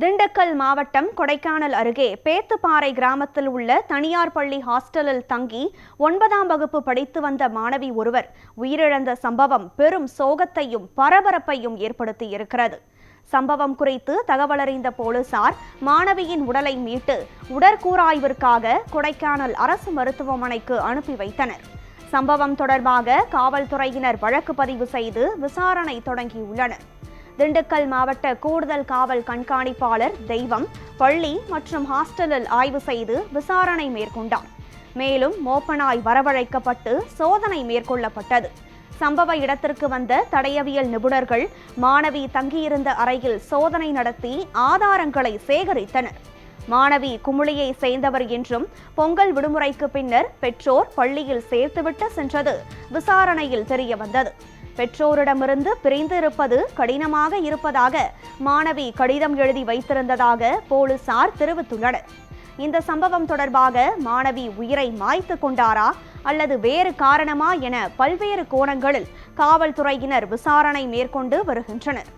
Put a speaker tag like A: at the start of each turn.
A: திண்டுக்கல் மாவட்டம் கொடைக்கானல் அருகே பேத்துப்பாறை கிராமத்தில் உள்ள தனியார் பள்ளி ஹாஸ்டலில் தங்கி 9ஆம் வகுப்பு படித்து வந்த மாணவி ஒருவர் உயிரிழந்த சம்பவம் பெரும் சோகத்தையும் பரபரப்பையும் ஏற்படுத்தியிருக்கிறது. சம்பவம் குறித்து தகவலறிந்த போலீசார் மாணவியின் உடலை மீட்டு உடற்கூறாய்விற்காக கொடைக்கானல் அரசு மருத்துவமனைக்கு அனுப்பி வைத்தனர். சம்பவம் தொடர்பாக காவல்துறையினர் வழக்கு பதிவு செய்து விசாரணை தொடங்கியுள்ளனர். திண்டுக்கல் மாவட்ட கூடுதல் காவல் கண்காணிப்பாளர் தெய்வம் பள்ளி மற்றும் ஹாஸ்டலில் ஆய்வு செய்து விசாரணை மேற்கொண்டார். மேலும் மோப்பனாய் வரவழைக்கப்பட்டு சோதனை மேற்கொள்ளப்பட்டது. சம்பவ இடத்திற்கு வந்த தடயவியல் நிபுணர்கள் மாணவி தங்கியிருந்த அறையில் சோதனை நடத்தி ஆதாரங்களை சேகரித்தனர். மாணவி குமுளியை சேர்ந்தவர் என்றும் பொங்கல் விடுமுறைக்கு பின்னர் பெற்றோர் பள்ளியில் சேர்த்துவிட்டு சென்றது விசாரணையில் தெரியவந்தது. பெற்றோரிடமிருந்து பிரிந்து இருப்பது கடினமாக இருப்பதாக மாணவி கடிதம் எழுதி வைத்திருந்ததாக போலீசார் தெரிவித்துள்ளனர். இந்த சம்பவம் தொடர்பாக மாணவி உயிரை மாய்த்து கொண்டாரா அல்லது வேறு காரணமா என பல்வேறு கோணங்களில் காவல்துறையினர் விசாரணை மேற்கொண்டு வருகின்றனர்.